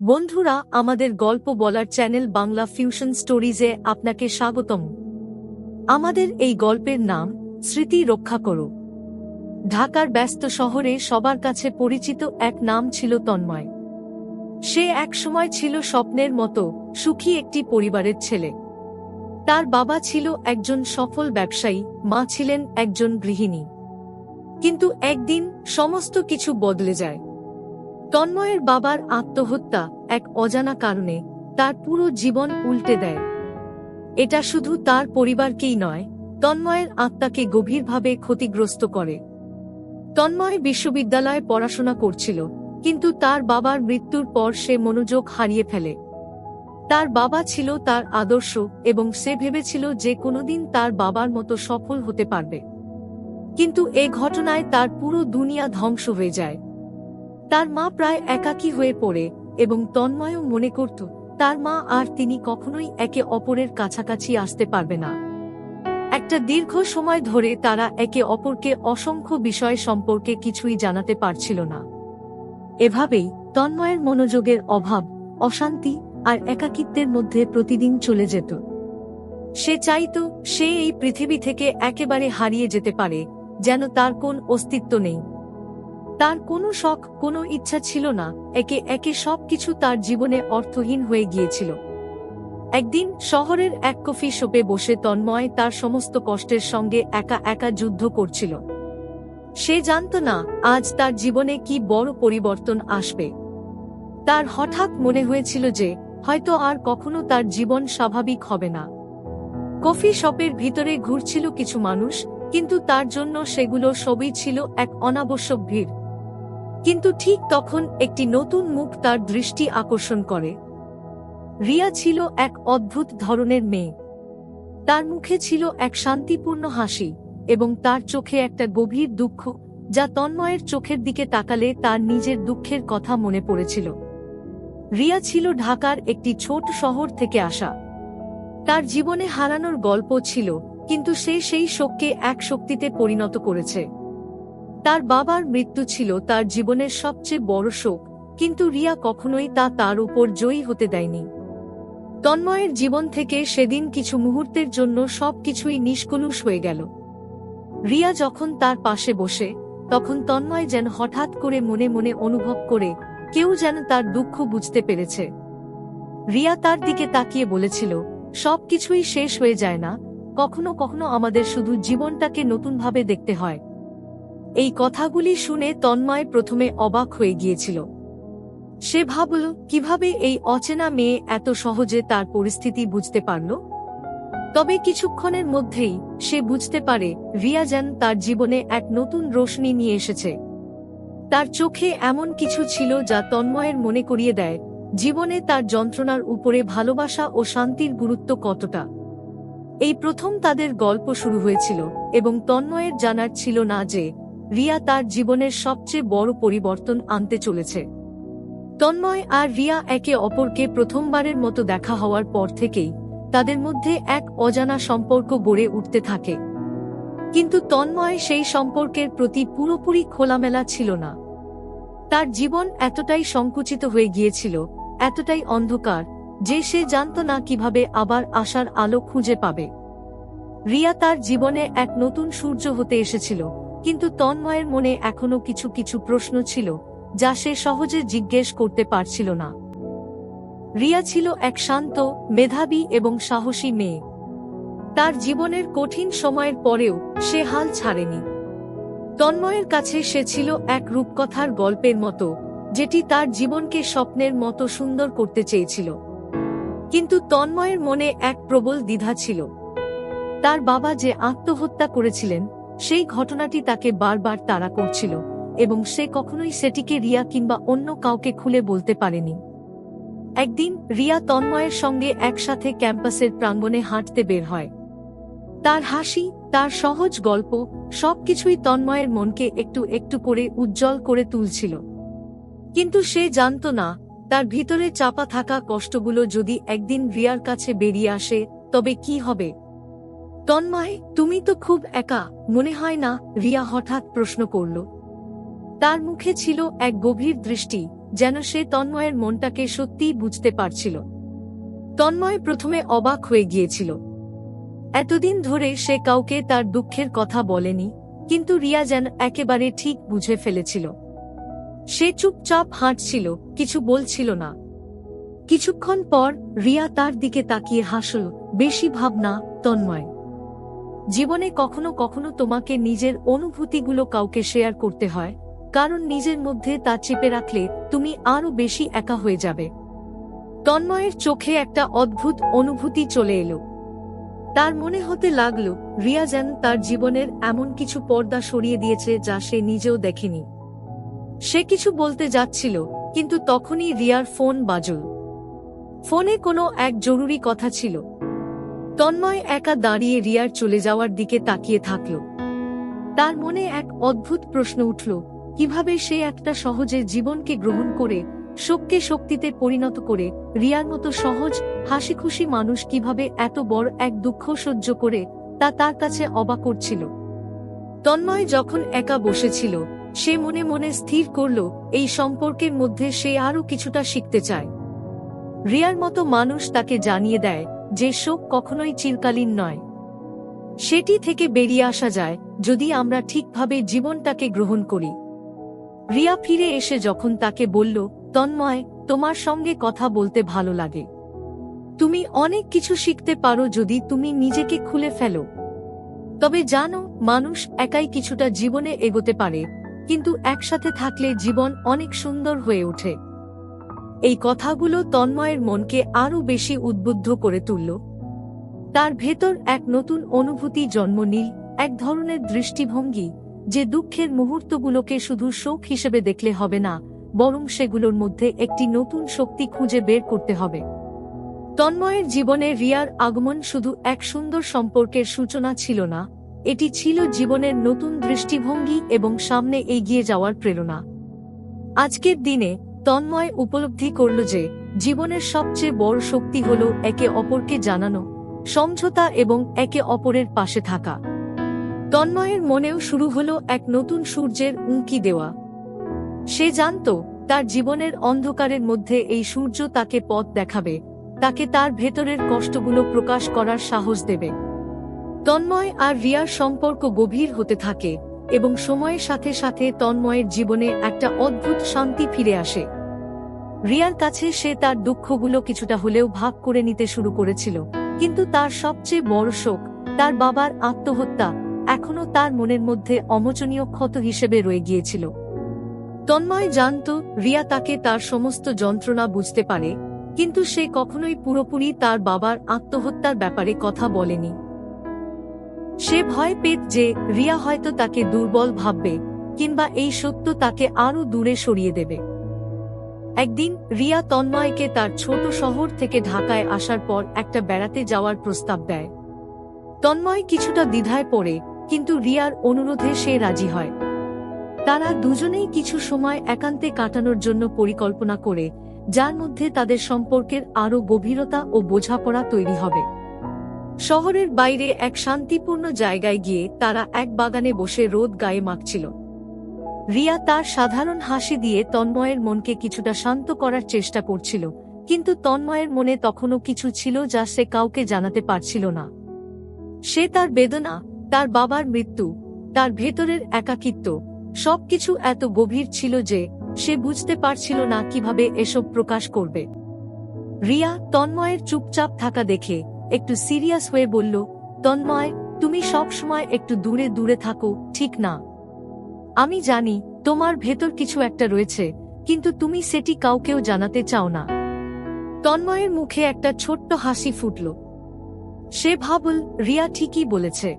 বন্ধুরা, আমাদের গল্প বলার চ্যানেল বাংলা ফিউশন স্টোরিজে আপনাকে স্বাগতম। আমাদের এই গল্পের নাম স্মৃতি রক্ষা করো। ঢাকার ব্যস্ত শহরে সবার কাছে পরিচিত এক নাম ছিল তন্ময়। সে একসময় ছিল স্বপ্নের মতো সুখী একটি পরিবারের ছেলে। তার বাবা ছিল একজন সফল ব্যবসায়ী, মা ছিলেন একজন গৃহিণী। কিন্তু একদিন সমস্ত কিছু বদলে যায়। তন্ময়ের বাবার আত্মহত্যা এক অজানা কারণে তার পুরো জীবন উল্টে দেয়। এটা শুধু তার পরিবারকেই নয়, তন্ময়ের আত্মাকে গভীরভাবে ক্ষতিগ্রস্ত করে। তন্ময় বিশ্ববিদ্যালয়ে পড়াশোনা করছিল, কিন্তু তার বাবার মৃত্যুর পর সে মনোযোগ হারিয়ে ফেলে। তার বাবা ছিল তার আদর্শ এবং সে ভেবেছিল যে কোনোদিন তার বাবার মতো সফল হতে পারবে। কিন্তু এই ঘটনায় তার পুরো দুনিয়া ধ্বংস হয়ে যায়। তার মা প্রায় একাকী হয়ে পড়ে এবং তন্ময়ও মনে করত তার মা আর তিনি কখনোই একে অপরের কাছাকাছি আসতে পারবে না। একটা দীর্ঘ সময় ধরে তারা একে অপরকে অসংখ্য বিষয় সম্পর্কে কিছুই জানাতে পারছিল না। এভাবেই তন্ময়ের মনোযোগের অভাব, অশান্তি আর একাকিত্বের মধ্যে প্রতিদিন চলে যেত। সে চাইত সে এই পৃথিবী থেকে একেবারে হারিয়ে যেতে পারে, যেন তার কোন অস্তিত্ব নেই। তার কোনো শখ, কোনো ইচ্ছা ছিল না। একে একে সবকিছু তার জীবনে অর্থহীন হয়ে গিয়েছিল। একদিন শহরের এক কফি শপে বসে তন্ময় তার সমস্ত কষ্টের সঙ্গে একা একা যুদ্ধ করছিল। সে জানত না আজ তার জীবনে কি বড় পরিবর্তন আসবে। তার হঠাৎ মনে হয়েছিল যে হয়তো আর কখনো তার জীবন স্বাভাবিক হবে না। কফি শপের ভিতরে ঘুরছিল কিছু মানুষ, কিন্তু তার জন্য সেগুলো সবই ছিল এক অনাবশ্যক ভিড়। কিন্তু ঠিক তখন একটি নতুন মুখ তার দৃষ্টি আকর্ষণ করে। রিয়া ছিল এক অদ্ভুত ধরনের মেয়ে। তার মুখে ছিল এক শান্তিপূর্ণ হাসি এবং তার চোখে একটা গভীর দুঃখ, যা তন্ময়ের চোখের দিকে তাকালে তার নিজের দুঃখের কথা মনে পড়েছিল। রিয়া ছিল ঢাকার একটি ছোট শহর থেকে আসা। তার জীবনে হারানোর গল্প ছিল, কিন্তু সে সেই শোককে এক শক্তিতে পরিণত করেছে। তার বাবার মৃত্যু ছিল তার জীবনের সবচেয়ে বড় শোক, কিন্তু রিয়া কখনোই তা তার উপর জয়ী হতে দেয়নি। তন্ময়ের জীবন থেকে সেদিন কিছু মুহূর্তের জন্য সবকিছুই নিষ্কলুষ হয়ে গেল। রিয়া যখন তার পাশে বসে, তখন তন্ময় যেন হঠাৎ করে মনে মনে অনুভব করে কেউ যেন তার দুঃখ বুঝতে পেরেছে। রিয়া তার দিকে তাকিয়ে বলেছিল, সবকিছুই শেষ হয়ে যায় না, কখনো কখনো আমাদের শুধু জীবনটাকে নতুনভাবে দেখতে হয়। এই কথাগুলি শুনে তন্ময় প্রথমে অবাক হয়ে গিয়েছিল। সে ভাবল, কিভাবে এই অচেনা মেয়ে এত সহজে তার পরিস্থিতি বুঝতে পারল। তবে কিছুক্ষণের মধ্যেই সে বুঝতে পারে রিয়া যেন তার জীবনে এক নতুন রোশনি নিয়ে এসেছে। তার চোখে এমন কিছু ছিল যা তন্ময়ের মনে করিয়ে দেয় জীবনে তার যন্ত্রণার উপরে ভালোবাসা ও শান্তির গুরুত্ব কতটা। এই প্রথম তাদের গল্প শুরু হয়েছিল এবং তন্ময়ের জানার ছিল না যে রিয়া তার জীবনের সবচেয়ে বড় পরিবর্তন আনতে চলেছে। তন্ময় আর রিয়া একে অপরকে প্রথমবারের মতো দেখা হওয়ার পর থেকেই তাদের মধ্যে এক অজানা সম্পর্ক গড়ে উঠতে থাকে। কিন্তু তন্ময় সেই সম্পর্কের প্রতি পুরোপুরি খোলামেলা ছিল না। তার জীবন এতটাই সংকুচিত হয়ে গিয়েছিল, এতটাই অন্ধকার, যে সে জানত না কিভাবে আবার আশার আলো খুঁজে পাবে। রিয়া তার জীবনে এক নতুন সূর্য হতে এসেছিল, কিন্তু তন্ময়ের মনে এখনো কিছু কিছু প্রশ্ন ছিল যা সে সহজে জিজ্ঞেস করতে পারছিল না। রিয়া ছিল এক শান্ত, মেধাবী এবং সাহসী মেয়ে। তার জীবনের কঠিন সময়ের পরেও সে হাল ছাড়েনি। তন্ময়ের কাছে সে ছিল এক রূপকথার গল্পের মতো, যেটি তার জীবনকে স্বপ্নের মতো সুন্দর করতে চেয়েছিল। কিন্তু তন্ময়ের মনে এক প্রবল দ্বিধা ছিল। তার বাবা যে আত্মহত্যা করেছিলেন, সেই ঘটনাটি তাকে বারবার তাড়া করছিল এবং সে কখনোই সেটিকে রিয়া কিংবা অন্য কাউকে খুলে বলতে পারেনি। একদিন রিয়া তন্ময়ের সঙ্গে একসাথে ক্যাম্পাসের প্রাঙ্গণে হাঁটতে বের হয়। তার হাসি, তার সহজ গল্প, সবকিছুই তন্ময়ের মনকে একটু একটু করে উজ্জ্বল করে তুলছিল। কিন্তু সে জানত না তার ভিতরে চাপা থাকা কষ্টগুলো যদি একদিন রিয়ার কাছে বেরিয়ে আসে, তবে কি হবে। তন্ময়, তুমি তো খুব একা, মনে হয় না? রিয়া হঠাৎ প্রশ্ন করল। তার মুখে ছিল এক গভীর দৃষ্টি, যেন সে তন্ময়ের মনটাকে সত্যিই বুঝতে পারছিল। তন্ময় প্রথমে অবাক হয়ে গিয়েছিল। এতদিন ধরে সে কাউকে তার দুঃখের কথা বলেনি, কিন্তু রিয়া যেন একেবারে ঠিক বুঝে ফেলেছিল। সে চুপচাপ হাঁটছিল, কিছু বলছিল না। কিছুক্ষণ পর রিয়া তার দিকে তাকিয়ে হাসল। বেশি ভাবনা তন্ময়। জীবনে কখনো কখনো তোমাকে নিজের অনুভূতিগুলো কাউকে শেয়ার করতে হয়, কারণ নিজের মধ্যে তা চেপে রাখলে তুমি আরো বেশি একা হয়ে যাবে। তন্ময়ের চোখে একটা অদ্ভুত অনুভূতি চলে এলো। তার মনে হতে লাগল রিয়া যেন তার জীবনের এমন কিছু পর্দা সরিয়ে দিয়েছে যা সে নিজেও দেখেনি। সে কিছু বলতে যাচ্ছিল, কিন্তু তখনই রিয়ার ফোন বাজল। ফোনে কোনো এক জরুরি কথা ছিল। তন্ময় একা দাঁড়িয়ে রিয়ার চলে যাওয়ার দিকে তাকিয়ে থাকল। তার মনে এক অদ্ভুত প্রশ্ন উঠল, কিভাবে সে একটা সহজে জীবনকে গ্রহণ করে শোককে শক্তিতে পরিণত করে রিয়ার মতো সহজ হাসিখুশি মানুষ কিভাবে এত বড় এক দুঃখ সহ্য করে, তা তার কাছে অবাক করছিল। তন্ময় যখন একা বসেছিল, সে মনে মনে স্থির করল এই সম্পর্কের মধ্যে সে আরও কিছুটা শিখতে চায়। রিয়ার মতো মানুষ তাকে জানিয়ে দেয় যে শোক কখনোই চিরকালীন নয়, সেটি থেকে বেরিয়ে আসা যায় যদি আমরা ঠিকভাবে জীবনটাকে গ্রহণ করি। রিয়া ফিরে এসে যখন তাকে বলল, তন্ময়, তোমার সঙ্গে কথা বলতে ভালো লাগে। তুমি অনেক কিছু শিখতে পারো যদি তুমি নিজেকে খুলে ফেলো। তবে জানো, মানুষ একাই কিছুটা জীবনে এগোতে পারে, কিন্তু একসাথে থাকলে জীবন অনেক সুন্দর হয়ে ওঠে। এই কথাগুলো তন্ময়ের মনকে আরও বেশি উদ্বুদ্ধ করে তুলল। তার ভেতর এক নতুন অনুভূতি জন্ম নিল, এক ধরনের দৃষ্টিভঙ্গি, যে দুঃখের মুহূর্তগুলোকে শুধু শোক হিসেবে দেখলে হবে না, বরং সেগুলোর মধ্যে একটি নতুন শক্তি খুঁজে বের করতে হবে। তন্ময়ের জীবনে রিয়ার আগমন শুধু এক সুন্দর সম্পর্কের সূচনা ছিল না, এটি ছিল জীবনের নতুন দৃষ্টিভঙ্গি এবং সামনে এগিয়ে যাওয়ার প্রেরণা। আজকের দিনে তন্ময় উপলব্ধি করল যে জীবনের সবচেয়ে বড় শক্তি হল একে অপরকে জানানো, সমঝোতা এবং একে অপরের পাশে থাকা। তন্ময়ের মনেও শুরু হলো এক নতুন সূর্যের উঁকি দেওয়া। সে জানত তার জীবনের অন্ধকারের মধ্যে এই সূর্য তাকে পথ দেখাবে, তাকে তার ভেতরের কষ্টগুলো প্রকাশ করার সাহস দেবে। তন্ময় আর রিয়ার সম্পর্ক গভীর হতে থাকে এবং সময়ের সাথে সাথে তন্ময়ের জীবনে একটা অদ্ভুত শান্তি ফিরে আসে। রিয়ার কাছে সে তার দুঃখগুলো কিছুটা হলেও ভাগ করে নিতে শুরু করেছিল, কিন্তু তার সবচেয়ে বড় শোক, তার বাবার আত্মহত্যা, এখনো তার মনের মধ্যে অমোচনীয় ক্ষত হিসেবে রয়ে গিয়েছিল। তন্ময় জানত রিয়া তাকে তার সমস্ত যন্ত্রণা বুঝতে পারে, কিন্তু সে কখনোই পুরোপুরি তার বাবার আত্মহত্যার ব্যাপারে কথা বলেনি। সে ভয় পেত যে রিয়া হয়তো তাকে দুর্বল ভাববে, কিংবা এই সত্য তাকে আরও দূরে সরিয়ে দেবে। একদিন রিয়া তন্ময়কে তার ছোট শহর থেকে ঢাকায় আসার পর একটা বেড়াতে যাওয়ার প্রস্তাব দেয়। তন্ময় কিছুটা দ্বিধায় পড়ে, কিন্তু রিয়ার অনুরোধে সে রাজি হয়। তারা দুজনেই কিছু সময় একান্তে কাটানোর জন্য পরিকল্পনা করে, যার মধ্যে তাদের সম্পর্কের আরও গভীরতা ও বোঝাপড়া তৈরি হবে। শহরের বাইরে এক শান্তিপূর্ণ জায়গায় গিয়ে তারা এক বাগানে বসে রোদ গায়ে মাখছিল। রিয়া তার সাধারণ হাসি দিয়ে তন্ময়ের মনকে কিছুটা শান্ত করার চেষ্টা করছিল, কিন্তু তন্ময়ের মনে তখনও কিছু ছিল যা সে কাউকে জানাতে পারছিল না। সে তার বেদনা, তার বাবার মৃত্যু, তার ভেতরের একাকিত্ব, সবকিছু এত গভীর ছিল যে সে বুঝতে পারছিল না কিভাবে এসব প্রকাশ করবে। রিয়া তন্ময়ের চুপচাপ থাকা দেখে একটু সিরিয়াস হয়ে বলল, তন্ময়, তুমি সব সময় একটু দূরে দূরে থাকো, ঠিক না? আমি জানি তোমার ভেতর কিছু একটা রয়েছে, কিন্তু তুমি সেটি কাউকেও জানাতে চাও না। তন্ময়ের মুখে একটা ছোট্ট হাসি ফুটল। সে ভাবল রিয়া ঠিকই বলেছে,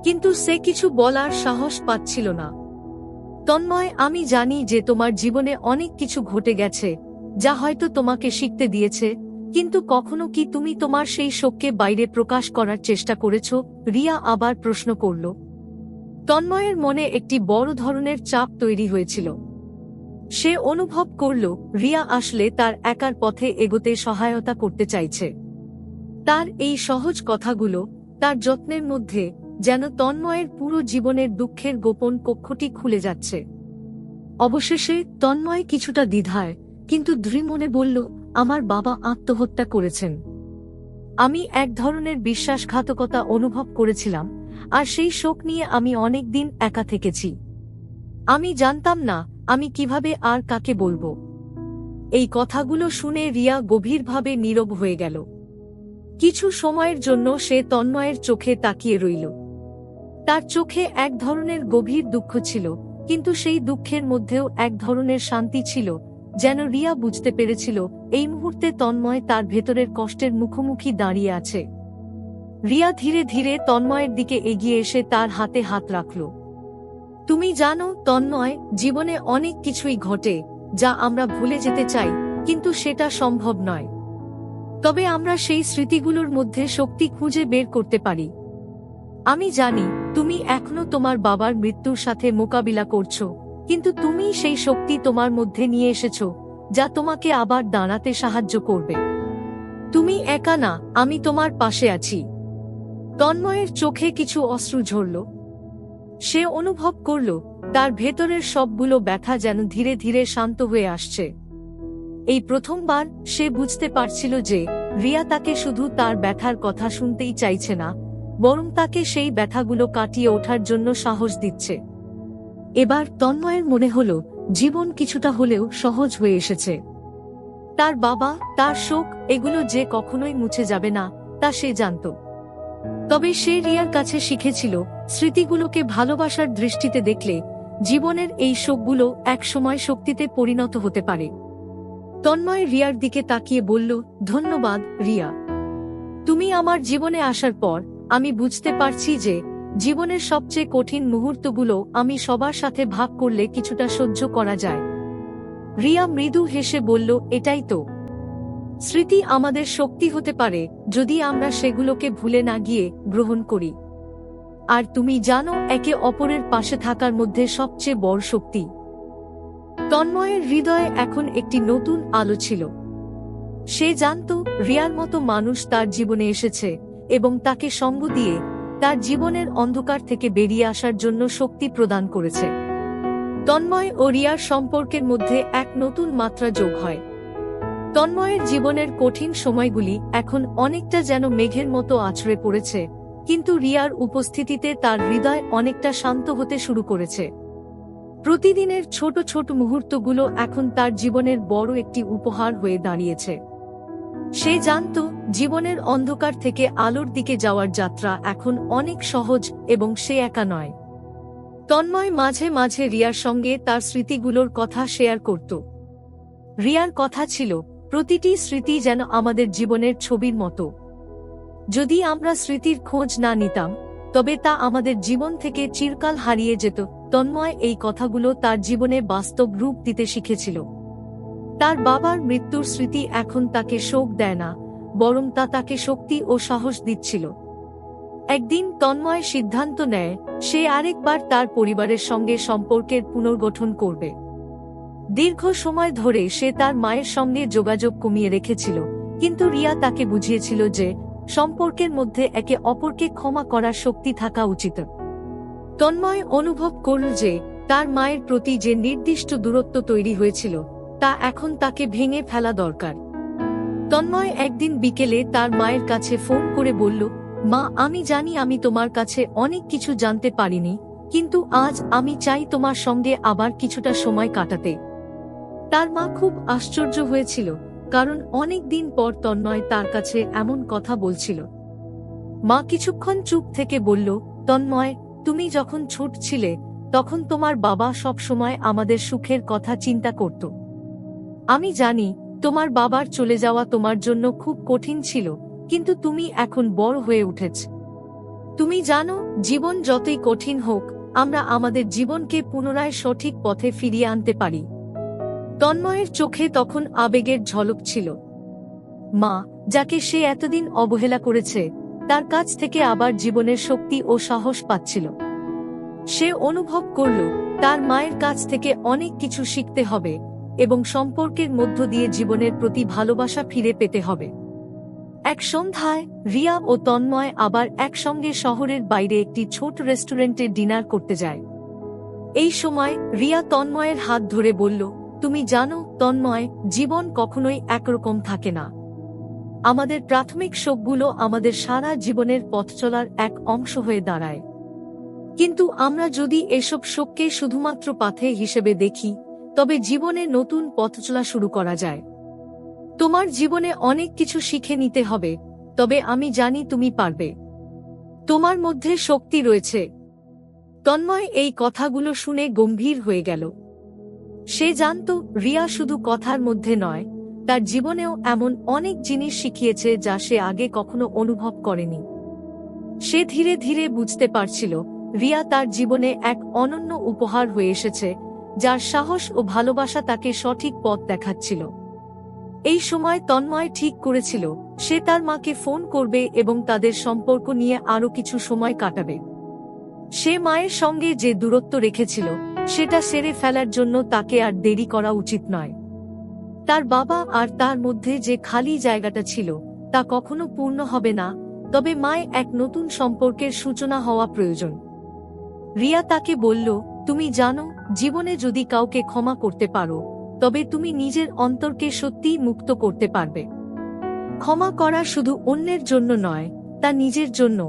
কিন্তু সে কিছু বলার সাহস পাচ্ছিল না। তন্ময়, আমি জানি যে তোমার জীবনে অনেক কিছু ঘটে গেছে যা হয়তো তোমাকে শিখতে দিয়েছে, কিন্তু কখনো কি তুমি তোমার সেই শোককে বাইরে প্রকাশ করার চেষ্টা করেছ? রিয়া আবার প্রশ্ন করল। তন্ময়ের মনে একটি বড় ধরনের চাপ তৈরি হয়েছিল। সে অনুভব করল রিয়া আসলে তার একার পথে এগোতে সহায়তা করতে চাইছে। তার এই সহজ কথাগুলো, তার যত্নের মধ্যে যেন তন্ময়ের পুরো জীবনের দুঃখের গোপন কক্ষটি খুলে যাচ্ছে। অবশেষে তন্ময় কিছুটা দ্বিধায় কিন্তু দৃঢ় মনে বলল, আমার বাবা আত্মহত্যা করেছেন। আমি এক ধরনের বিশ্বাসঘাতকতা অনুভব করেছিলাম, আর সেই শোক নিয়ে আমি অনেক দিন একা থেকেছি। আমি জানতাম না আমি কিভাবে আর কাকে বলবো। এই কথাগুলো শুনে রিয়া গভীরভাবে নীরব হয়ে গেল। কিছু সময়ের জন্য সে তন্ময়ের চোখে তাকিয়ে রইল। তার চোখে এক ধরনের গভীর দুঃখ ছিল, কিন্তু সেই দুঃখের মধ্যেও এক ধরনের শান্তি ছিল, যেন রিয়া বুঝতে পেরেছিল এই মুহূর্তে তন্ময় তার ভেতরের কষ্টের মুখোমুখি দাঁড়িয়ে আছে। রিয়া ধীরে ধীরে তন্ময়ের দিকে এগিয়ে এসে তার হাতে হাত রাখল। তুমি জানো তন্ময়, জীবনে অনেক কিছুই ঘটে যা আমরা ভুলে যেতে চাই, কিন্তু সেটা সম্ভব নয়। তবে আমরা সেই স্মৃতিগুলোর মধ্যে শক্তি খুঁজে বের করতে পারি। আমি জানি তুমি এখনো তোমার বাবার মৃত্যুর সাথে মোকাবিলা করছো, কিন্তু তুমি সেই শক্তি তোমার মধ্যে নিয়ে এসেছো যা তোমাকে আবার দাঁড়াতে সাহায্য করবে। তুমি একা না, আমি তোমার পাশে আছি। তন্ময়ের চোখে কিছু অশ্রু ঝরল। সে অনুভব করল তার ভেতরের সবগুলো ব্যথা যেন ধীরে ধীরে শান্ত হয়ে আসছে। এই প্রথমবার সে বুঝতে পারছিল যে রিয়া তাকে শুধু তার ব্যথার কথা শুনতেই চাইছে না, বরং তাকে সেই ব্যথাগুলো কাটিয়ে ওঠার জন্য সাহস দিচ্ছে। এবার তন্ময়ের মনে হল জীবন কিছুটা হলেও সহজ হয়ে এসেছে। তার বাবা, তার শোক, এগুলো যে কখনোই মুছে যাবে না তা সে জানত। তবে সে রিয়ার কাছে শিখেছিল স্মৃতিগুলোকে ভালোবাসার দৃষ্টিতে দেখলে জীবনের এই শোকগুলো একসময় শক্তিতে পরিণত হতে পারে। তন্ময় রিয়ার দিকে তাকিয়ে বলল, ধন্যবাদ রিয়া। তুমি আমার জীবনে আসার পর আমি বুঝতে পারছি যে জীবনের সবচেয়ে কঠিন মুহূর্তগুলো আমি সবার সাথে ভাগ করলে কিছুটা সহ্য করা যায়। রিয়া মৃদু হেসে বলল, এটাই তো। স্মৃতি আমাদের শক্তি হতে পারে যদি আমরা সেগুলোকে ভুলে না গিয়ে গ্রহণ করি। আর তুমি জানো, একে অপরের পাশে থাকার মধ্যে সবচেয়ে বড় শক্তি। তন্ময়ের হৃদয়ে এখন একটি নতুন আলো ছিল। সে জানত রিয়ার মতো মানুষ তার জীবনে এসেছে এবং তাকে সঙ্গ দিয়ে তার জীবনের অন্ধকার থেকে বেরিয়ে আসার জন্য শক্তি প্রদান করেছে। তন্ময় ও রিয়ার সম্পর্কের মধ্যে এক নতুন মাত্রা যোগ হয়। তন্ময়ের জীবনের কঠিন সময়গুলি এখন অনেকটা যেন মেঘের মতো আছড়ে পড়েছে, কিন্তু রিয়ার উপস্থিতিতে তার হৃদয় অনেকটা শান্ত হতে শুরু করেছে। প্রতিদিনের ছোট ছোট মুহূর্তগুলো এখন তার জীবনের বড় একটি উপহার হয়ে দাঁড়িয়েছে। সে জানত জীবনের অন্ধকার থেকে আলোর দিকে যাওয়ার যাত্রা এখন অনেক সহজ এবং সে একা নয়। তন্ময় মাঝে মাঝে রিয়ার সঙ্গে তার স্মৃতিগুলোর কথা শেয়ার করত। রিয়ার কথা ছিল, প্রতিটি স্মৃতি যেন আমাদের জীবনের ছবির মতো। যদি আমরা স্মৃতির খোঁজ না নিতাম তবে তা আমাদের জীবন থেকে চিরকাল হারিয়ে যেত। তন্ময় এই কথাগুলো তার জীবনে বাস্তব রূপ দিতে শিখেছিল। তার বাবার মৃত্যুর স্মৃতি এখন তাকে শোক দেয় না, বরং তা তাকে শক্তি ও সাহস দিচ্ছিল। একদিন তন্ময় সিদ্ধান্ত নেয় সে আরেকবার তার পরিবারের সঙ্গে সম্পর্কের পুনর্গঠন করবে। দীর্ঘ সময় ধরে সে তার মায়ের সঙ্গে যোগাযোগ কমিয়ে রেখেছিল, কিন্তু রিয়া তাকে বুঝিয়েছিল যে সম্পর্কের মধ্যে একে অপরকে ক্ষমা করার শক্তি থাকা উচিত। তন্ময় অনুভব করল যে তার মায়ের প্রতি যে নির্দিষ্ট দূরত্ব তৈরি হয়েছিল তা এখন তাকে ভেঙে ফেলা দরকার। তন্ময় একদিন বিকেলে তার মায়ের কাছে ফোন করে বলল, মা, আমি জানি আমি তোমার কাছে অনেক কিছু জানতে পারিনি, কিন্তু আজ আমি চাই তোমার সঙ্গে আবার কিছুটা সময় কাটাতে। তার মা খুব আশ্চর্য হয়েছিল, কারণ অনেক দিন পর তন্ময় তার কাছে এমন কথা বলছিল। মা কিছুক্ষণ চুপ থেকে বলল, তন্ময়, তুমি যখন ছোট ছিলে তখন তোমার বাবা সব সময় আমাদের সুখের কথা চিন্তা করত। আমি জানি তোমার বাবার চলে যাওয়া তোমার জন্য খুব কঠিন ছিল, কিন্তু তুমি এখন বড় হয়ে উঠেছ। তুমি জানো, জীবন যতই কঠিন হোক, আমরা আমাদের জীবনকে পুনরায় সঠিক পথে ফিরিয়ে আনতে পারি। তন্ময়ের চোখে তখন আবেগের ঝলক ছিল। মা, যাকে সে এতদিন অবহেলা করেছে, তার কাছ থেকে আবার জীবনের শক্তি ও সাহস পাচ্ছিল। সে অনুভব করল তার মায়ের কাছ থেকে অনেক কিছু শিখতে হবে এবং সম্পর্কের মধ্য দিয়ে জীবনের প্রতি ভালোবাসা ফিরে পেতে হবে। এক সন্ধ্যায় রিয়া ও তন্ময় আবার একসঙ্গে শহরের বাইরে একটি ছোট রেস্টুরেন্টে ডিনার করতে যায়। এই সময় রিয়া তন্ময়ের হাত ধরে বলল, তুমি জানো তন্ময়, জীবন কখনোই একরকম থাকে না। আমাদের প্রাথমিক শোকগুলো আমাদের সারা জীবনের পথ চলার এক অংশ হয়ে দাঁড়ায়। কিন্তু আমরা যদি এসব শোককে শুধুমাত্র পাথে হিসেবে দেখি, তবে জীবনে নতুন পথ চলা শুরু করা যায়। তোমার জীবনে অনেক কিছু শিখে নিতে হবে, তবে আমি জানি তুমি পারবে। তোমার মধ্যে শক্তি রয়েছে। তন্ময় এই কথাগুলো শুনে গম্ভীর হয়ে গেল। সে জানত রিয়া শুধু কথার মধ্যে নয়, তার জীবনেও এমন অনেক জিনিস শিখিয়েছে যা সে আগে কখনো অনুভব করেনি। সে ধীরে ধীরে বুঝতে পারছিল রিয়া তার জীবনে এক অনন্য উপহার হয়ে এসেছে, যার সাহস ও ভালোবাসা তাকে সঠিক পথ দেখাচ্ছিল। এই সময় তন্ময় ঠিক করেছিল সে তার মাকে ফোন করবে এবং তাদের সম্পর্ক নিয়ে আরও কিছু সময় কাটাবে। সে মায়ের সঙ্গে যে দূরত্ব রেখেছিল সেটা সেরে ফেলার জন্য তাকে আর দেরি করা উচিত নয়। তার বাবা আর তার মধ্যে যে খালি জায়গাটা ছিল তা কখনো পূর্ণ হবে না, তবে মায়ে এক নতুন সম্পর্কের সূচনা হওয়া প্রয়োজন। রিয়া তাকে বলল, তুমি জানো, জীবনে যদি কাউকে ক্ষমা করতে পারো তবে তুমি নিজের অন্তরকে সত্যিই মুক্ত করতে পারবে। ক্ষমা করা শুধু অন্যের জন্য নয়, তা নিজের জন্য।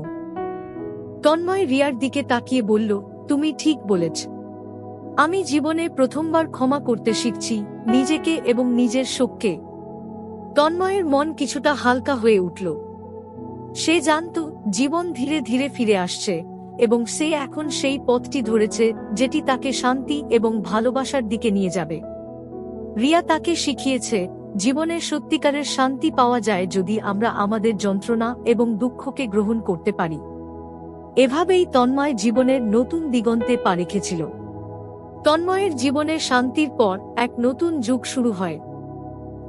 তন্ময় রিয়ার দিকে তাকিয়ে বলল, তুমি ঠিক বলেছ। আমি জীবনে প্রথমবার ক্ষমা করতে শিখছি, নিজেকে এবং নিজের শোককে। তন্ময়ের মন কিছুটা হালকা হয়ে উঠল। সে জানত জীবন ধীরে ধীরে ফিরে আসছে এবং সে এখন সেই পথটি ধরেছে যেটি তাকে শান্তি এবং ভালোবাসার দিকে নিয়ে যাবে। রিয়া তাকে শিখিয়েছে জীবনের সত্যিকারের শান্তি পাওয়া যায় যদি আমরা আমাদের যন্ত্রণা এবং দুঃখকে গ্রহণ করতে পারি। এভাবেই তন্ময় জীবনের নতুন দিগন্তে পা রেখেছিল। তন্ময়ের জীবনে শান্তির পর এক নতুন যুগ শুরু হয়।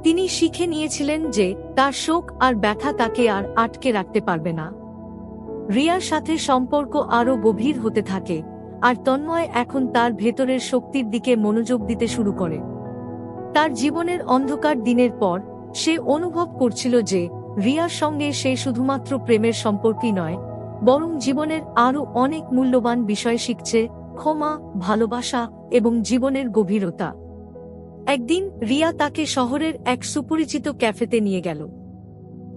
তিনি শিখে নিয়েছিলেন যে তার শোক আর ব্যথা তাকে আর আটকে রাখতে পারবে না। রিয়ার সাথে সম্পর্ক আরও গভীর হতে থাকে, আর তন্ময় এখন তার ভেতরের শক্তির দিকে মনোযোগ দিতে শুরু করে। তার জীবনের অন্ধকার দিনের পর সে অনুভব করছিল যে রিয়ার সঙ্গে সে শুধুমাত্র প্রেমের সম্পর্কই নয়, বরং জীবনের আরও অনেক মূল্যবান বিষয় শিখছে, ক্ষমা, ভালোবাসা এবং জীবনের গভীরতা। একদিন রিয়া তাকে শহরের এক সুপরিচিত ক্যাফেতে নিয়ে গেল।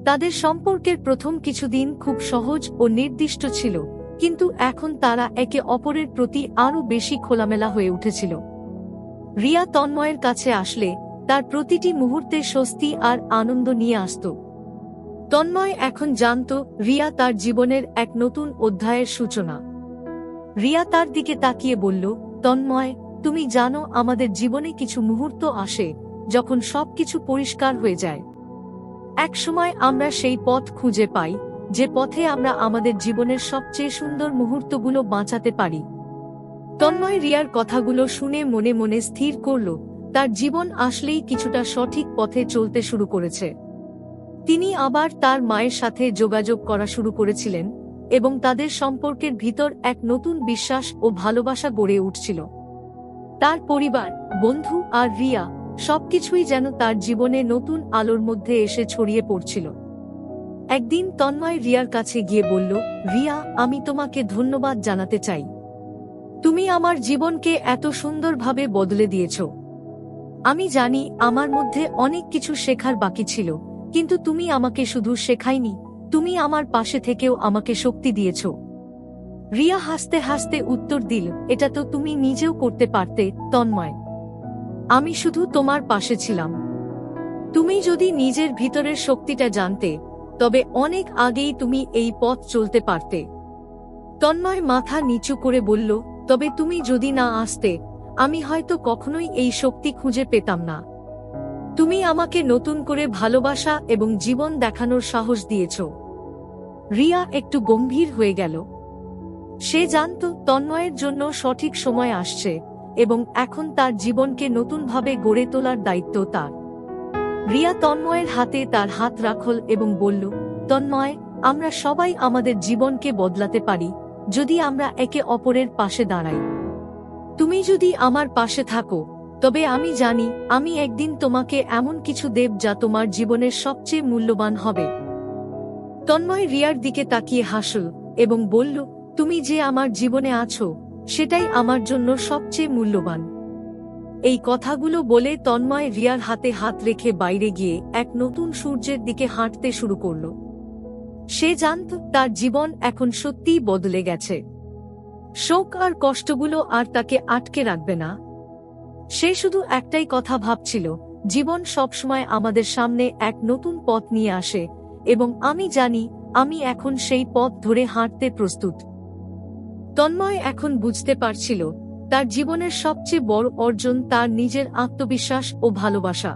তাদের সম্পর্কের প্রথম কিছুদিন খুব সহজ ও নির্দিষ্ট ছিল, কিন্তু এখন তারা একে অপরের প্রতি আরও বেশি খোলামেলা হয়ে উঠেছিল। রিয়া তন্ময়ের কাছে আসলে তার প্রতিটি মুহূর্তে স্বস্তি আর আনন্দ নিয়ে আসত। তন্ময় এখন জানত রিয়া তার জীবনের এক নতুন অধ্যায়ের সূচনা। রিয়া তার দিকে তাকিয়ে বলল, তন্ময়, তুমি জানো আমাদের জীবনে কিছু মুহূর্ত আসে যখন সবকিছু পরিষ্কার হয়ে যায়। এক সময় আমরা সেই পথ খুঁজে পাই যে পথে আমরা আমাদের জীবনের সবচেয়ে সুন্দর মুহূর্তগুলো বাঁচাতে পারি। তন্ময় রিয়ার কথাগুলো শুনে মনে মনে স্থির করল তার জীবন আসলেই কিছুটা সঠিক পথে চলতে শুরু করেছে। তিনি আবার তার মায়ের সাথে যোগাযোগ করা শুরু করেছিলেন এবং তাদের সম্পর্কের ভিতর এক নতুন বিশ্বাস ও ভালোবাসা গড়ে উঠছিল। তার পরিবার, বন্ধু আর রিয়া সবকিছুই যেন তার জীবনে নতুন আলোর মধ্যে এসে ছড়িয়ে পড়ছিল। একদিন তন্ময় রিয়ার কাছে গিয়ে বলল, রিয়া, আমি তোমাকে ধন্যবাদ জানাতে চাই। তুমি আমার জীবনকে এত সুন্দরভাবে বদলে দিয়েছ। আমি জানি আমার মধ্যে অনেক কিছু শেখার বাকি ছিল, কিন্তু তুমি আমাকে শুধু শেখাইনি, তুমি আমার পাশে থেকেও আমাকে শক্তি দিয়েছ। রিয়া হাসতে হাসতে উত্তর দিল, এটা তো তুমি নিজেও করতে পারতে তন্ময়। আমি শুধু তোমার পাশে ছিলাম। তুমি যদি নিজের ভিতরের শক্তিটা জানতে, তবে অনেক আগেই তুমি এই পথ চলতে পারতে। তন্ময় মাথা নিচু করে বলল, তবে তুমি যদি না আসতে, আমি হয়তো কখনোই এই শক্তি খুঁজে পেতাম না। তুমি আমাকে নতুন করে ভালোবাসা এবং জীবন দেখানোর সাহস দিয়েছ। রিয়া একটু গম্ভীর হয়ে গেল। সে জানত তন্ময়ের জন্য সঠিক সময় আসছে এবং এখন তার জীবনকে নতুনভাবে গড়ে তোলার দায়িত্ব তার। রিয়া তন্ময়ের হাতে তার হাত রাখল এবং বলল, তন্ময়, আমরা সবাই আমাদের জীবনকে বদলাতে পারি যদি আমরা একে অপরের পাশে দাঁড়াই। তুমি যদি আমার পাশে থাকো, তবে আমি জানি আমি একদিন তোমাকে এমন কিছু দেব যা তোমার জীবনের সবচেয়ে মূল্যবান হবে। তন্ময় রিয়ার দিকে তাকিয়ে হাসল এবং বলল, তুমি যে আমার জীবনে আছো সেটাই আমার জন্য সবচেয়ে মূল্যবান। এই কথাগুলো বলে তন্ময় রিয়ার হাতে হাত রেখে বাইরে গিয়ে এক নতুন সূর্যের দিকে হাঁটতে শুরু করল। সে জানত তার জীবন এখন সত্যিই বদলে গেছে। শোক আর কষ্টগুলো আর তাকে আটকে রাখবে না। সে শুধু একটাই কথা ভাবছিল, জীবন সবসময় আমাদের সামনে এক নতুন পথ নিয়ে আসে, এবং আমি জানি আমি এখন সেই পথ ধরে হাঁটতে প্রস্তুত। তন্ময় এখন বুঝতে পারছিল তার জীবনের সবচেয়ে বড় অর্জন তার নিজের আত্মবিশ্বাস ও ভালোবাসা।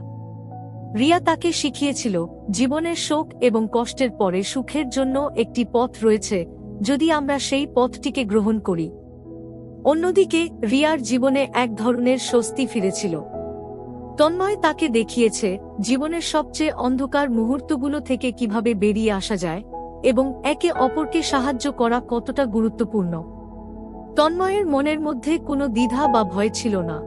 রিয়া তাকে শিখিয়েছিল জীবনের শোক এবং কষ্টের পরে সুখের জন্য একটি পথ রয়েছে, যদি আমরা সেই পথটিকে গ্রহণ করি। অন্যদিকে রিয়ার জীবনে এক ধরনের স্বস্তি ফিরেছিল। তন্ময় তাকে দেখিয়েছে জীবনের সবচেয়ে অন্ধকার মুহূর্তগুলো থেকে কিভাবে বেরিয়ে আসা যায় এবং একে অপরকে সাহায্য করা কতটা গুরুত্বপূর্ণ। তন্ময়ের মনের মধ্যে কোনো দ্বিধা বা ভয় ছিল না।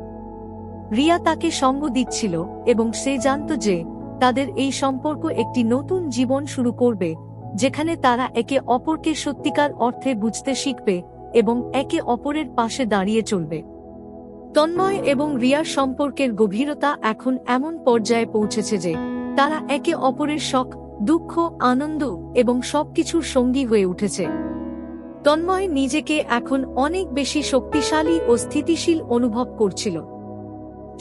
রিয়া তাকে সঙ্গ দিচ্ছিল এবং সে জানত যে তাদের এই সম্পর্ক একটি নতুন জীবন শুরু করবে, যেখানে তারা একে অপরকে সত্যিকার অর্থে বুঝতে শিখবে এবং একে অপরের পাশে দাঁড়িয়ে চলবে। তন্ময় এবং রিয়ার সম্পর্কের গভীরতা এখন এমন পর্যায়ে পৌঁছেছে যে তারা একে অপরের শখ, দুঃখ, আনন্দ এবং সবকিছুর সঙ্গী হয়ে উঠেছে। তন্ময় নিজেকে এখন অনেক বেশি শক্তিশালী ও স্থিতিশীল অনুভব করছিল।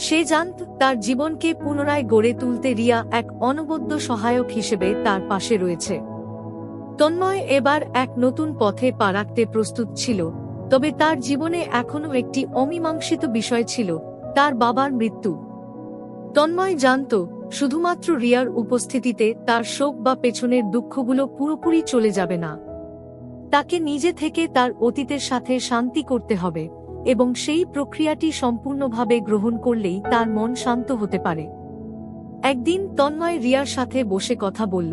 সে জানত তার জীবনকে পুনরায় গড়ে তুলতে রিয়া এক অনবদ্য সহায়ক হিসেবে তার পাশে রয়েছে। তন্ময় এবার এক নতুন পথে পা রাখতে প্রস্তুত ছিল, তবে তার জীবনে এখনও একটি অমীমাংসিত বিষয় ছিল, তার বাবার মৃত্যু। তন্ময় জানত শুধুমাত্র রিয়ার উপস্থিতিতে তার শোক বা পেছনের দুঃখগুলো পুরোপুরি চলে যাবে না। তাকে নিজে থেকে তার অতীতের সাথে শান্তি করতে হবে, এবং সেই প্রক্রিয়াটি সম্পূর্ণভাবে গ্রহণ করলেই তার মন শান্ত হতে পারে। একদিন তন্ময় রিয়ার সাথে বসে কথা বলল।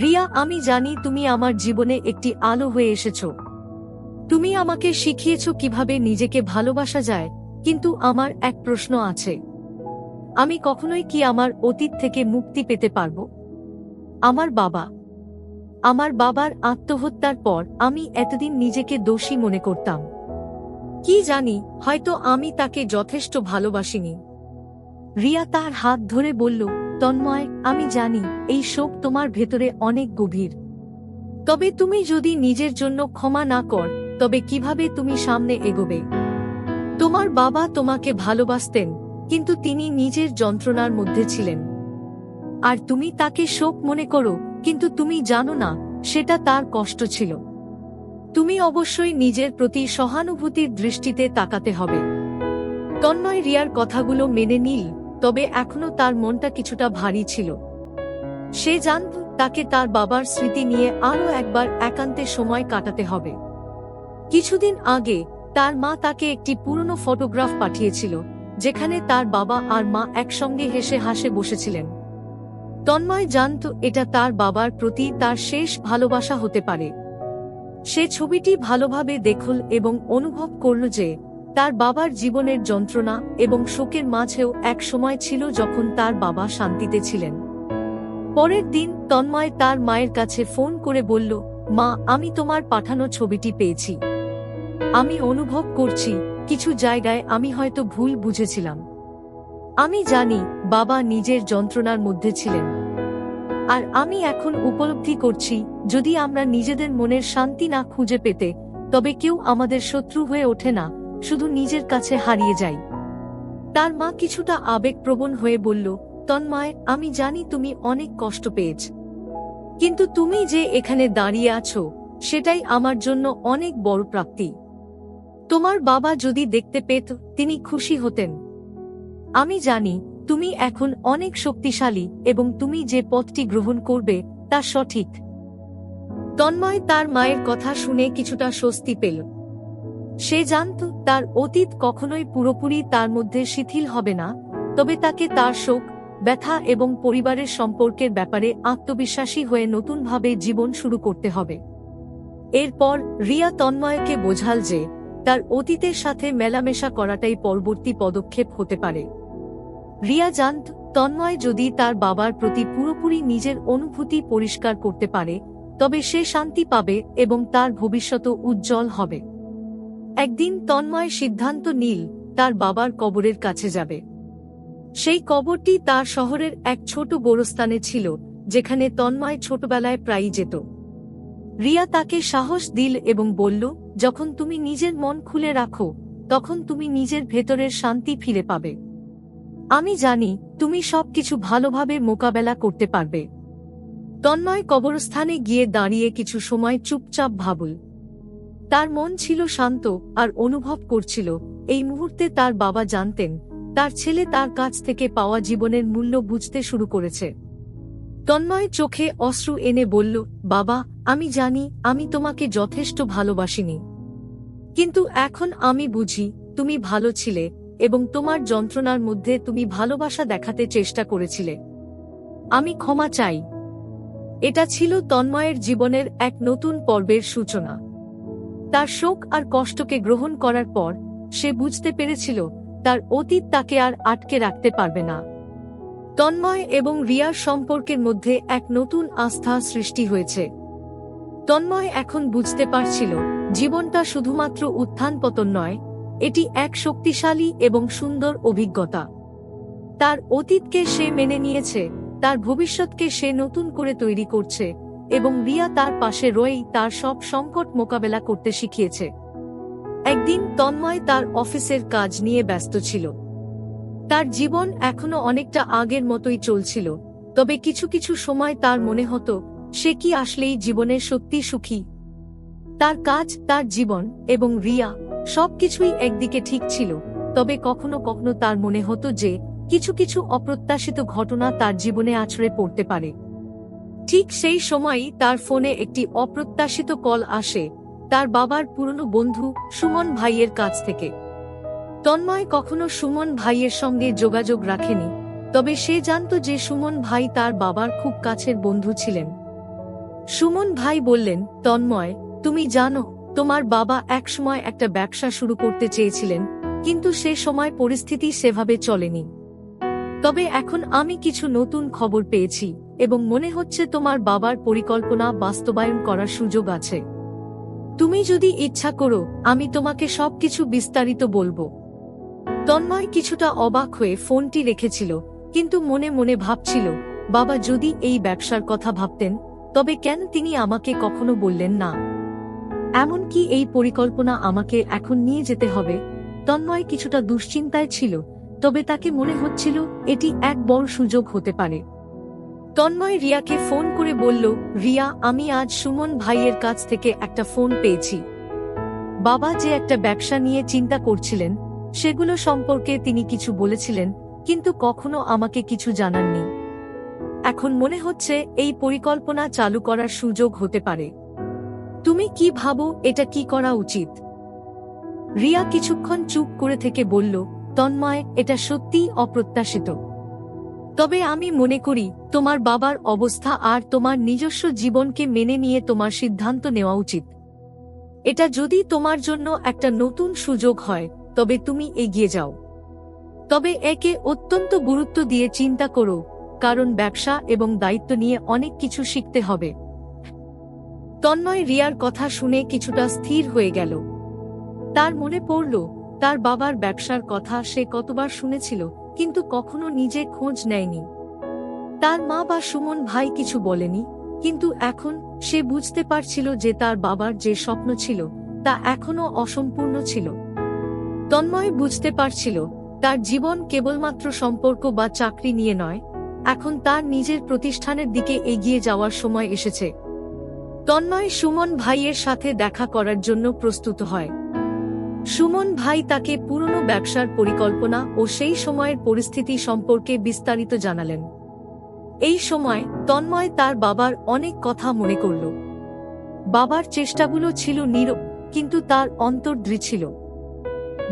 রিয়া, আমি জানি তুমি আমার জীবনে একটি আলো হয়ে এসেছো। তুমি আমাকে শিখিয়েছ কিভাবে নিজেকে ভালোবাসা যায়, কিন্তু আমার এক প্রশ্ন আছে। আমি কখনোই কি আমার অতীত থেকে মুক্তি পেতে পারব? আমার বাবার আত্মহত্যার পর আমি এতদিন নিজেকে দোষী মনে করতাম। কি জানি, হয়তো আমি তাকে যথেষ্ট ভালোবাসিনি। রিয়া তার হাত ধরে বলল, তন্ময়, আমি জানি এই শোক তোমার ভেতরে অনেক গভীর। তবে তুমি যদি নিজের জন্য ক্ষমা না কর, তবে কিভাবে তুমি সামনে এগোবে? তোমার বাবা তোমাকে ভালোবাসতেন, কিন্তু তিনি নিজের যন্ত্রণার মধ্যে ছিলেন। আর তুমি তাকে শোক মনে করো, কিন্তু তুমি জানো না সেটা তার কষ্ট ছিল। তুমি অবশ্যই নিজের প্রতি সহানুভূতির দৃষ্টিতে তাকাতে হবে। তন্ময় রিয়ার কথাগুলো মেনে নিল, তবে এখনো তার মনটা কিছুটা ভারী ছিল। সে জানত তাকে তার বাবার স্মৃতি নিয়ে আরও একবার একান্তে সময় কাটাতে হবে। কিছুদিন আগে তার মা তাকে একটি পুরনো ফটোগ্রাফ পাঠিয়েছিল, যেখানে তার বাবা আর মা একসঙ্গে হেসে হাসে বসেছিলেন। তন্ময় জানত এটা তার বাবার প্রতি তার শেষ ভালোবাসা হতে পারে। সে ছবিটি ভালোভাবে দেখল এবং অনুভব করল যে তার বাবার জীবনের যন্ত্রণা এবং শোকের মাঝেও এক সময় ছিল যখন তার বাবা শান্তিতে ছিলেন। পরের দিন তন্ময় তার মায়ের কাছে ফোন করে বলল, মা, আমি তোমার পাঠানো ছবিটি পেয়েছি। আমি অনুভব করছি কিছু জায়গায় আমি হয়তো ভুল বুঝেছিলাম। আমি জানি বাবা নিজের যন্ত্রণার মধ্যে ছিলেন, আর আমি এখন উপলব্ধি করছি যদি আমরা নিজেদের মনের শান্তি না খুঁজে পেতে, তবে কেউ আমাদের শত্রু হয়ে ওঠে না, শুধু নিজের কাছে হারিয়ে যাই। তার মা কিছুটা আবেগপ্রবণ হয়ে বলল, তন্ময়, আমি জানি তুমি অনেক কষ্ট পেয়েছ, কিন্তু তুমি যে এখানে দাঁড়িয়ে আছো সেটাই আমার জন্য অনেক বড় প্রাপ্তি। তোমার বাবা যদি দেখতে পেত, তিনি খুশি হতেন। আমি জানি তুমি এখন অনেক শক্তিশালী এবং তুমি যে পথটি গ্রহণ করবে তা সঠিক। তন্ময় তার মায়ের কথা শুনে কিছুটা স্বস্তি পেল। সে জানত তার অতীত কখনোই পুরোপুরি তার মধ্যে শিথিল হবে না, তবে তাকে তার শোক, ব্যথা এবং পরিবারের সম্পর্কের ব্যাপারে আত্মবিশ্বাসী হয়ে নতুনভাবে জীবন শুরু করতে হবে। এরপর রিয়া তন্ময়কে বোঝাল যে তার অতীতের সাথে মেলামেশা করাটাই পরবর্তী পদক্ষেপ হতে পারে। রিয়া জানত তন্ময় যদি তার বাবার প্রতি পুরোপুরি নিজের অনুভূতি পরিষ্কার করতে পারে, তবে সে শান্তি পাবে এবং তার ভবিষ্যৎ উজ্জ্বল হবে। একদিন তন্ময় সিদ্ধান্ত নিল তার বাবার কবরের কাছে যাবে। সেই কবরটি তার শহরের এক ছোট গোরস্থানে ছিল, যেখানে তন্ময় ছোটবেলায় প্রায়ই যেত। রিয়া তাকে সাহস দিল এবং বলল, যখন তুমি নিজের মন খুলে রাখো, তখন তুমি নিজের ভেতরের শান্তি ফিরে পাবে। আমি জানি তুমি সবকিছু ভালোভাবে মোকাবেলা করতে পারবে। তন্ময় কবরস্থানে গিয়ে দাঁড়িয়ে কিছু সময় চুপচাপ ভাবল। তার মন ছিল শান্ত আর অনুভব করছিল এই মুহূর্তে তার বাবা জানতেন তার ছেলে তার কাছ থেকে পাওয়া জীবনের মূল্য বুঝতে শুরু করেছে। তন্ময় চোখে অশ্রু এনে বলল, বাবা, আমি জানি আমি তোমাকে যথেষ্ট ভালোবাসিনি, কিন্তু এখন আমি বুঝি তুমি ভালো ছিলে এবং তোমার যন্ত্রণার মধ্যে তুমি ভালোবাসা দেখাতে চেষ্টা করেছিলে। আমি ক্ষমা চাই। এটা ছিল তন্ময়ের জীবনের এক নতুন পর্বের সূচনা। তার শোক আর কষ্টকে গ্রহণ করার পর সে বুঝতে পেরেছিল তার অতীত তাকে আর আটকে রাখতে পারবে না। তন্ময় এবং রিয়ার সম্পর্কের মধ্যে এক নতুন আস্থা সৃষ্টি হয়েছে। তন্ময় এখন বুঝতে পারছিল জীবনটা শুধুমাত্র উত্থান পতন নয়, এটি এক শক্তিশালী এবং সুন্দর অভিজ্ঞতা। তার অতীতকে সে মেনে নিয়েছে, তার ভবিষ্যৎকে সে নতুন করে তৈরি করছে, এবং রিয়া তার পাশে রয়েই তার সব সংকট মোকাবেলা করতে শিখিয়েছে। একদিন তন্ময় তার অফিসের কাজ নিয়ে ব্যস্ত ছিল। তার জীবন এখনো অনেকটা আগের মতোই চলছিল, তবে কিছু কিছু সময় তার মনে হতো সে কি আসলেই জীবনে সত্যি সুখী। তার কাজ, তার জীবন এবং রিয়া সবকিছুই একদিকে ঠিক ছিল, তবে কখনো কখনো তার মনে হতো যে কিছু কিছু অপ্রত্যাশিত ঘটনা তার জীবনে আছড়ে পড়তে পারে। ঠিক সেই সময়ই তার ফোনে একটি অপ্রত্যাশিত কল আসে, তার বাবার পুরনো বন্ধু সুমন ভাইয়ের কাছ থেকে। তন্ময় কখনো সুমন ভাইয়ের সঙ্গে যোগাযোগ রাখেনি, তবে সে জানত যে সুমন ভাই তার বাবার খুব কাছের বন্ধু ছিলেন। সুমন ভাই বললেন, তন্ময়, তুমি জানো তোমার বাবা একসময় একটা ব্যবসা শুরু করতে চেয়েছিলেন, কিন্তু সে সময় পরিস্থিতি সেভাবে চলেনি। তবে এখন আমি কিছু নতুন খবর পেয়েছি এবং মনে হচ্ছে তোমার বাবার পরিকল্পনা বাস্তবায়ন করার সুযোগ আছে। তুমি যদি ইচ্ছা করো আমি তোমাকে সবকিছু বিস্তারিত বলবো। তন্ময় কিছুটা অবাক হয়ে ফোনটি রেখেছিল, কিন্তু মনে মনে ভাবছিল, বাবা যদি এই ব্যবসার কথা ভাবতেন তবে কেন তিনি আমাকে কখনো বললেন না? এমনকি এই পরিকল্পনা আমাকে এখন নিয়ে যেতে হবে। তন্ময় কিছুটা দুশ্চিন্তায় ছিল, তবে তাকে মনে হচ্ছিল এটি এক বড় সুযোগ হতে পারে। তন্ময় রিয়াকে ফোন করে বলল, রিয়া, আমি আজ সুমন ভাইয়ের কাছ থেকে একটা ফোন পেয়েছি। বাবা যে একটা ব্যবসা নিয়ে চিন্তা করছিলেন সেগুলো সম্পর্কে তিনি কিছু বলেছিলেন, কিন্তু কখনো আমাকে কিছু জানাননি। এখন মনে হচ্ছে এই পরিকল্পনা চালু করার সুযোগ হতে পারে। তুমি কি ভাবো এটা কি করা উচিত? রিয়া কিছুক্ষণ চুপ করে থেকে বলল, তন্ময়, এটা সত্যিই অপ্রত্যাশিত, তবে আমি মনে করি তোমার বাবার অবস্থা আর তোমার নিজস্ব জীবনকে মেনে নিয়ে তোমার সিদ্ধান্ত নেওয়া উচিত। এটা যদি তোমার জন্য একটা নতুন সুযোগ হয় তবে তুমি এগিয়ে যাও, তবে একে অত্যন্ত গুরুত্ব দিয়ে চিন্তা করো, কারণ ব্যবসা এবং দায়িত্ব নিয়ে অনেক কিছু শিখতে হবে। তন্ময় রিয়ার কথা শুনে কিছুটা স্থির হয়ে গেল। তার মনে পড়ল তার বাবার ব্যবসার কথা সে কতবার শুনেছিল, কিন্তু কখনো নিজে খোঁজ নেয়নি। তার মা বা সুমন ভাই কিছু বলেনি, কিন্তু এখন সে বুঝতে পারছিল যে তার বাবার যে স্বপ্ন ছিল তা এখনো অসম্পূর্ণ ছিল। তন্ময় বুঝতে পারছিল তার জীবন কেবলমাত্র সম্পর্ক বা চাকরি নিয়ে নয়, এখন তার নিজের প্রতিষ্ঠানের দিকে এগিয়ে যাওয়ার সময় এসেছে। তন্ময় সুমন ভাইয়ের সাথে দেখা করার জন্য প্রস্তুত হয়। সুমন ভাই তাকে পুরনো ব্যবসার পরিকল্পনা ও সেই সময়ের পরিস্থিতি সম্পর্কে বিস্তারিত জানালেন। এই সময় তন্ময় তার বাবার অনেক কথা মনে করল। বাবার চেষ্টাগুলো ছিল নীরব, কিন্তু তার অন্তর দৃঢ় ছিল।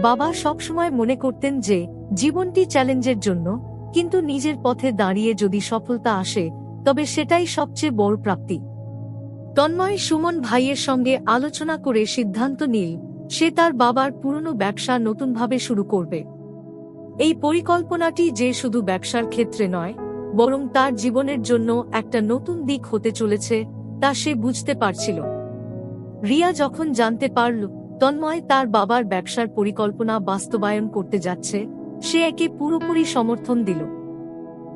বাবা সবসময় মনে করতেন যে জীবনটি চ্যালেঞ্জের জন্য, কিন্তু নিজের পথে দাঁড়িয়ে যদি সফলতা আসে তবে সেটাই সবচেয়ে বড় প্রাপ্তি। তন্ময় সুমন ভাইয়ের সঙ্গে আলোচনা করে সিদ্ধান্ত নিল সে তার বাবার পুরনো ব্যবসা নতুনভাবে শুরু করবে। এই পরিকল্পনাটি যে শুধু ব্যবসার ক্ষেত্রে নয়, বরং তার জীবনের জন্য একটা নতুন দিক হতে চলেছে তা সে বুঝতে পারছিল। রিয়া যখন জানতে পারল তন্ময় তার বাবার ব্যবসার পরিকল্পনা বাস্তবায়ন করতে যাচ্ছে, সে একে পুরোপুরি সমর্থন দিল।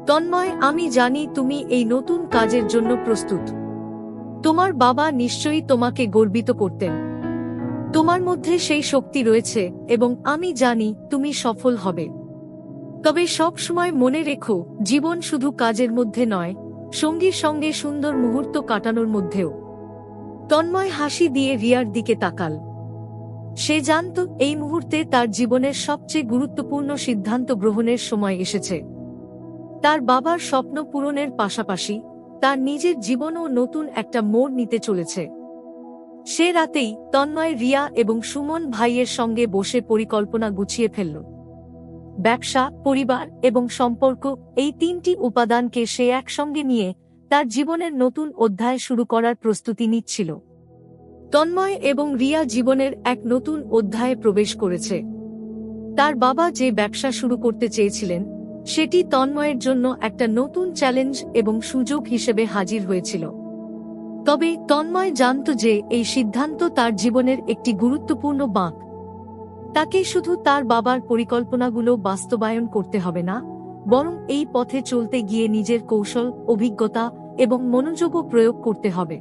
তন্ময়, আমি জানি তুমি এই নতুন কাজের জন্য প্রস্তুত। তোমার বাবা নিশ্চয়ই তোমাকে গর্বিত করতেন। তোমার মধ্যে সেই শক্তি রয়েছে এবং আমি জানি তুমি সফল হবে। তবে সব সময় মনে রেখো, জীবন শুধু কাজের মধ্যে নয়, সঙ্গীর সঙ্গে সুন্দর মুহূর্ত কাটানোর মধ্যেও। তন্ময় হাসি দিয়ে রিয়ার দিকে তাকাল। সে জানত এই মুহূর্তে তার জীবনের সবচেয়ে গুরুত্বপূর্ণ সিদ্ধান্ত গ্রহণের সময় এসেছে। তার বাবার স্বপ্ন পূরণের পাশাপাশি তার নিজের জীবনও নতুন একটা মোড় নিতে চলেছে। সে রাতেই তন্ময় রিয়া এবং সুমন ভাইয়ের সঙ্গে বসে পরিকল্পনা গুছিয়ে ফেলল। ব্যবসা, পরিবার এবং সম্পর্ক, এই তিনটি উপাদানকে সে একসঙ্গে নিয়ে তার জীবনের নতুন অধ্যায় শুরু করার প্রস্তুতি নিচ্ছিল। তন্ময় এবং রিয়া জীবনের এক নতুন অধ্যায়ে প্রবেশ করেছে। তার বাবা যে ব্যবসা শুরু করতে চেয়েছিলেন, সেটি তন্ময়ের জন্য একটা নতুন চ্যালেঞ্জ এবং সুযোগ হিসেবে হাজির হয়েছিল। তবে তন্ময় জানত যে এই সিদ্ধান্ত তার জীবনের একটি গুরুত্বপূর্ণ বাঁক। তাকে শুধু তার বাবার পরিকল্পনাগুলো বাস্তবায়ন করতে হবে না, বরং এই পথে চলতে গিয়ে নিজের কৌশল, অভিজ্ঞতা এবং মনোযোগও প্রয়োগ করতে হবে।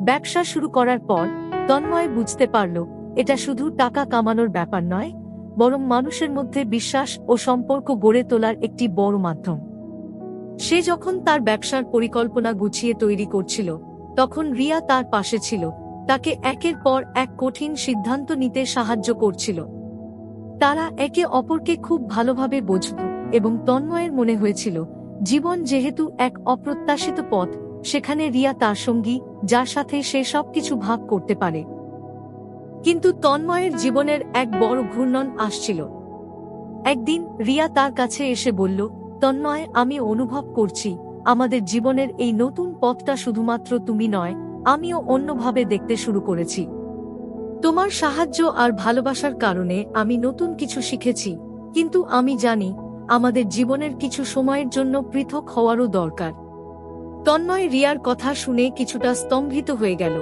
ব্যবসা শুরু করার পর তন্ময় বুঝতে পারল, এটা শুধু টাকা কামানোর ব্যাপার নয়, বরং মানুষের মধ্যে বিশ্বাস ও সম্পর্ক গড়ে তোলার একটি বড় মাধ্যম। সে যখন তার ব্যবসার পরিকল্পনা গুছিয়ে তৈরি করছিল, তখন রিয়া তার পাশে ছিল, তাকে একের পর এক কঠিন সিদ্ধান্ত নিতে সাহায্য করছিল। তারা একে অপরকে খুব ভালোভাবে বুঝত এবং তন্ময়ের মনে হয়েছিল, জীবন যেহেতু এক অপ্রত্যাশিত পথ, সেখানে রিয়া তার সঙ্গী, যার সাথে সে সবকিছু ভাগ করতে পারে। কিন্তু তন্ময়ের জীবনের এক বড় ঘূর্ণন আসছিল। একদিন রিয়া তার কাছে এসে বলল, তন্ময়, আমি অনুভব করছি আমাদের জীবনের এই নতুন পথটা শুধুমাত্র তুমি নয়, আমিও অন্যভাবে দেখতে শুরু করেছি। তোমার সাহায্য আর ভালোবাসার কারণে আমি নতুন কিছু শিখেছি, কিন্তু আমি জানি আমাদের জীবনের কিছু সময়ের জন্য পৃথক হওয়ারও দরকার। তন্ময় রিয়ার কথা শুনে কিছুটা স্তম্ভিত হয়ে গেল।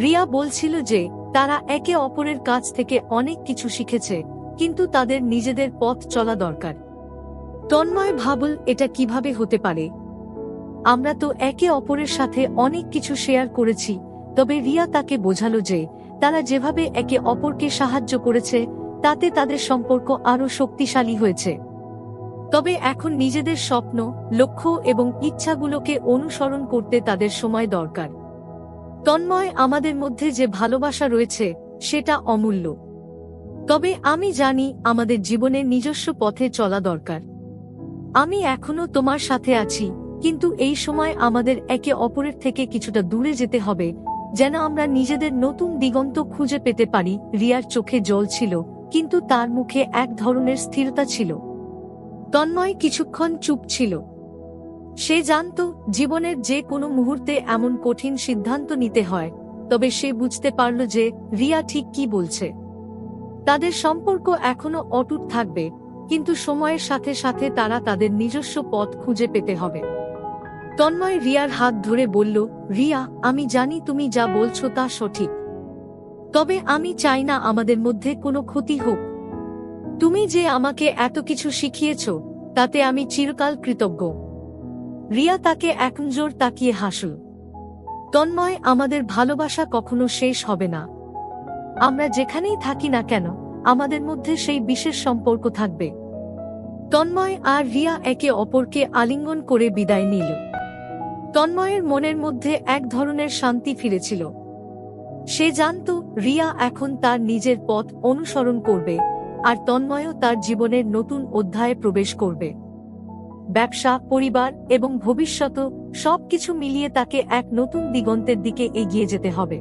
রিয়া বলছিল যে তারা একে অপরের কাছ থেকে অনেক কিছু শিখেছে, কিন্তু তাদের নিজেদের পথ চলা দরকার। তন্ময় ভাবল, এটা কিভাবে হতে পারে? আমরা তো একে অপরের সাথে অনেক কিছু শেয়ার করেছি। তবে রিয়া তাকে বোঝালো যে তারা যেভাবে একে অপরকে সাহায্য করেছে, তাতে তাদের সম্পর্ক আরও শক্তিশালী হয়েছে। তবে এখন নিজেদের স্বপ্ন, লক্ষ্য এবং ইচ্ছাগুলোকে অনুসরণ করতে তাদের সময় দরকার। তন্ময়, আমাদের মধ্যে যে ভালোবাসা রয়েছে সেটা অমূল্য। তবে আমি জানি আমাদের জীবনে নিজস্ব পথে চলা দরকার। আমি এখনো তোমার সাথে আছি, কিন্তু এই সময় আমাদের একে অপরের থেকে কিছুটা দূরে যেতে হবে, যেন আমরা নিজেদের নতুন দিগন্ত খুঁজে পেতে পারি। রিয়ার চোখে জল ছিল, কিন্তু তার মুখে এক ধরনের স্থিরতা ছিল। তন্ময় কিছুক্ষণ চুপ ছিল। সে জানত জীবনের যে কোনো মুহূর্তে এমন কঠিন সিদ্ধান্ত নিতে হয়, তবে সে বুঝতে পারল যে রিয়া ঠিক কি বলছে। তাদের সম্পর্ক এখনো অটুট থাকবে, কিন্তু সময়ের সাথে সাথে তারা তাদের নিজস্ব পথ খুঁজে পেতে হবে। তন্ময় রিয়ার হাত ধরে বলল, রিয়া, আমি জানি তুমি যা বলছো তা সঠিক, তবে আমি চাই না আমাদের মধ্যে কোনো ক্ষতি হোক। তুমি যে আমাকে এত কিছু শিখিয়েছ, তাতে আমি চিরকাল কৃতজ্ঞ। রিয়া তাকে একনজোর তাকিয়ে হাসল। তন্ময়, আমাদের ভালোবাসা কখনো শেষ হবে না। আমরা যেখানেই থাকি না কেন, আমাদের মধ্যে সেই বিশেষ সম্পর্ক থাকবে। তন্ময় আর রিয়া একে অপরকে আলিঙ্গন করে বিদায় নিল। তন্ময়ের মনের মধ্যে এক ধরনের শান্তি ফিরেছিল। সে জানত রিয়া এখন তার নিজের পথ অনুসরণ করবে, আর তন্ময়ও তার জীবনের নতুন অধ্যায়ে প্রবেশ করবে। ব্যবসা, পরিবার এবং ভবিষ্যৎ সবকিছু মিলিয়ে তাকে এক নতুন দিগন্তের দিকে এগিয়ে যেতে হবে।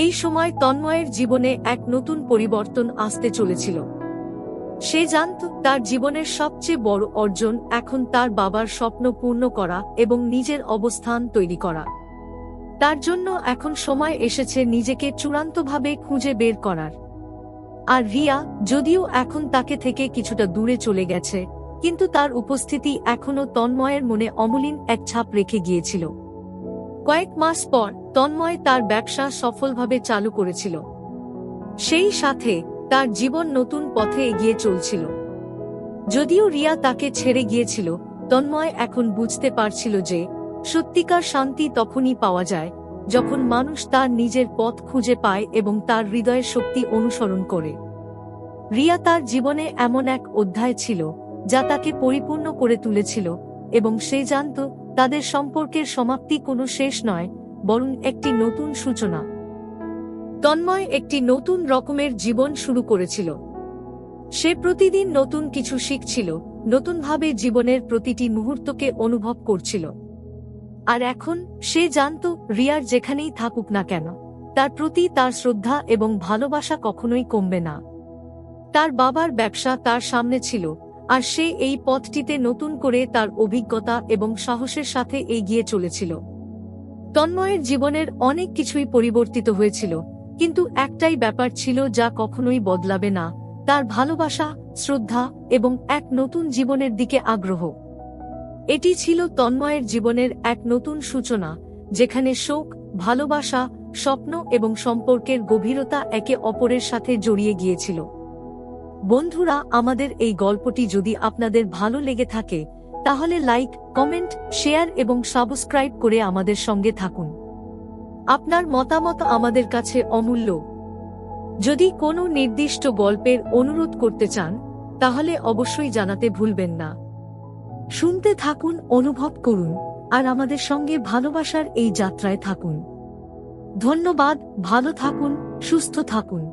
এই সময় তন্ময়ের জীবনে এক নতুন পরিবর্তন আসতে চলেছিল। সে জানত তার জীবনের সবচেয়ে বড় অর্জন এখন তার বাবার স্বপ্ন পূর্ণ করা এবং নিজের অবস্থান তৈরি করা। তার জন্য এখন সময় এসেছে নিজেকে চূড়ান্তভাবে খুঁজে বের করার। আর রিয়া, যদিও এখন তাকে থেকে কিছুটা দূরে চলে গেছে, কিন্তু তার উপস্থিতি এখনো তন্ময়ের মনে অমলিন এক ছাপ রেখে গিয়েছিল। কয়েক মাস পর তন্ময় তার ব্যবসা সফলভাবে চালু করেছিল। সেই সাথে তার জীবন নতুন পথে এগিয়ে চলছিল। যদিও রিয়া তাকে ছেড়ে গিয়েছিল, তন্ময় এখন বুঝতে পারছিল যে সত্যিকার শান্তি তখনই পাওয়া যায় যখন মানুষ তার নিজের পথ খুঁজে পায় এবং তার হৃদয়ের শক্তি অনুসরণ করে। রিয়া তার জীবনে এমন এক অধ্যায় ছিল যা তাকে পরিপূর্ণ করে তুলেছিল, এবং সে জানত তাদের সম্পর্কের সমাপ্তি কোনো শেষ নয়, বরং একটি নতুন সূচনা। তন্ময় একটি নতুন রকমের জীবন শুরু করেছিল। সে প্রতিদিন নতুন কিছু শিখছিল, নতুনভাবে জীবনের প্রতিটি মুহূর্তকে অনুভব করছিল। আর এখন সে জানত রিয়ার যেখানেই থাকুক না কেন, তার প্রতি তার শ্রদ্ধা এবং ভালোবাসা কখনোই কমবে না। তার বাবার ব্যবসা তার সামনে ছিল, আর সে এই পথটিতে নতুন করে তার অভিজ্ঞতা এবং সাহসের সাথে এগিয়ে চলেছিল। তন্ময়ের জীবনের অনেক কিছুই পরিবর্তিত হয়েছিল, কিন্তু একটাই ব্যাপার ছিল যা কখনোই বদলাবে না: তার ভালোবাসা, শ্রদ্ধা এবং এক নতুন জীবনের দিকে আগ্রহ। এটি ছিল তন্ময়ের জীবনের এক নতুন সূচনা, যেখানে শোক, ভালোবাসা, স্বপ্ন এবং সম্পর্কের গভীরতা একে অপরের সাথে জড়িয়ে গিয়েছিল। বন্ধুরা, আমাদের এই গল্পটি যদি আপনাদের ভালো লেগে থাকে তাহলে লাইক, কমেন্ট, শেয়ার এবং সাবস্ক্রাইব করে আমাদের সঙ্গে থাকুন। আপনার মতামত আমাদের কাছে অমূল্য। যদি কোনো নির্দিষ্ট গল্পের অনুরোধ করতে চান তাহলে অবশ্যই জানাতে ভুলবেন না। শুনতে থাকুন, অনুভব করুন, আর আমাদের সঙ্গে ভালোবাসার এই যাত্রায় থাকুন। ধন্যবাদ, ভালো থাকুন, সুস্থ থাকুন।